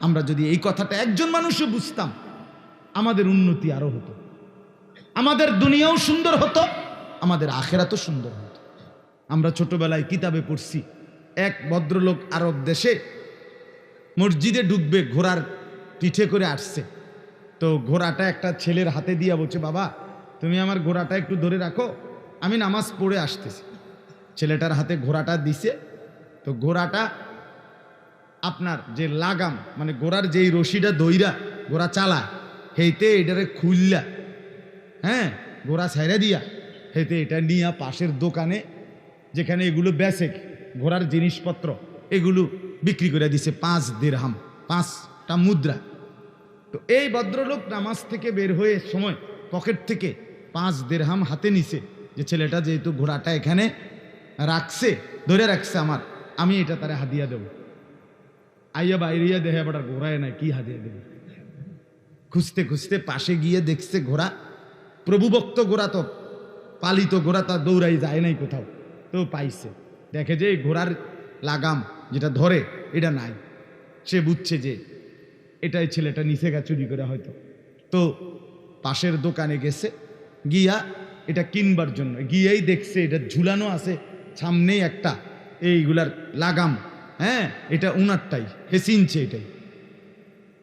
আমরা যদি এই কথাটা একজন মানুষও বুঝতাম, আমাদের উন্নতি আরো হতো, আমাদের দুনিয়াও সুন্দর হতো, আমাদের আখেরাতও সুন্দর হতো। আমরা ছোটবেলায় কিতাবে পড়ছি, এক ভদ্রলোক আরব দেশে মসজিদে ঢুকবে, ঘোড়ার পিঠে করে আসছে। তো ঘোড়াটা একটা ছেলের হাতে দিয়া বলছে, বাবা তুমি আমার ঘোড়াটা একটু ধরে রাখো, আমি নামাজ পড়ে আসতেছি। ছেলেটার হাতে ঘোড়াটা দিছে। তো ঘোড়াটা আপনার যে লাগাম, মানে ঘোড়ার যেই রশিটা দইরা ঘোড়া চালায়, হেইতে এটারে খুললা, হ্যাঁ, ঘোড়া ছাইরা দিয়া হেতে এটা নিয়ে পাশের দোকানে, যেখানে এগুলো বেচে ঘোড়ার জিনিসপত্র, এগুলো বিক্রি করে দিছে 5 দিরহাম, 5টা মুদ্রা। তো এই ভদ্রলোক নামাজ থেকে বের হয়ে সময় পকেট থেকে 5 দিরহাম হাতে নিছে, যে ছেলেটা যেহেতু ঘোড়াটা এখানে রাখছে, ধরে রাখছে আমার, আমি এটা তারে হাদিয়া দেব। আইয়া বাইরিয়া দেহে আবার ঘোড়ায় নাই, কি হাদিয়া দেব? খুঁজতে খুঁজতে পাশে গিয়ে দেখছে ঘোড়া, প্রভুভক্ত ঘোড়া, তো পালিত ঘোড়া, তা দৌড়াই যায় নাই কোথাও। তো পাইছে, দেখে যে ঘোড়ার লাগাম যেটা ধরে এটা নাই। সে বুঝছে যে এটাই ছেলেটা নিচে গা চুরি করে হয়তো। তো পাশের দোকানে গেছে, গিয়া এটা কিনবার জন্য গিয়েই দেখছে এটা ঝুলানো আছে সামনেই একটা এইগুলার লাগাম, হ্যাঁ, এটা উনারটাই, হে চিনছে এটাই।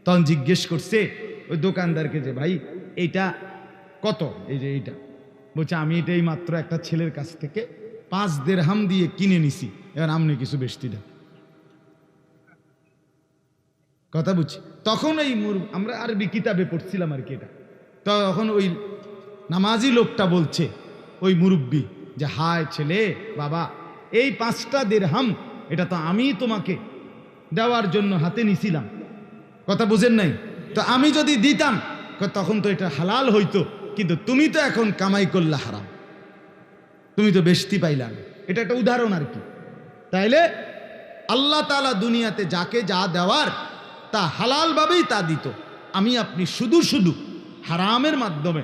তখন জিজ্ঞেস করছে ওই দোকানদারকে যে ভাই এইটা কত? এই যে এইটা, বলছে আমি এটাই মাত্র একটা ছেলের কাছ থেকে 5 দিরহাম দিয়ে কিনে নিছি, এবার আপনি কিছু বেশি দেন। কথা বুঝছি। তখন এই আমরা আরবি কিতাবে পড়ছিলাম আর কি, এটা তখন ওই নামাজি লোকটা বলছে ওই মুরব্বী যে হায় ছেলে, বাবা এই 5টা দিরহাম এটা তো আমি তোমাকে দেওয়ার জন্য হাতে নিছিলাম, কথা বুঝেন নাই? তো আমি যদি দিতাম তখন তো এটা হালাল হইতো, কিন্তু তুমি তো এখন কামাই করলা হারাম, তুমি তো বেশতি পাইলা না। এটা একটা উদাহরণ আর কি। তাইলে আল্লাহ তাআলা দুনিয়াতে যাকে যা দেওয়ার তা হালাল ভাবেই তা দিত। আমি আপনি শুধু শুধু হারামের মাধ্যমে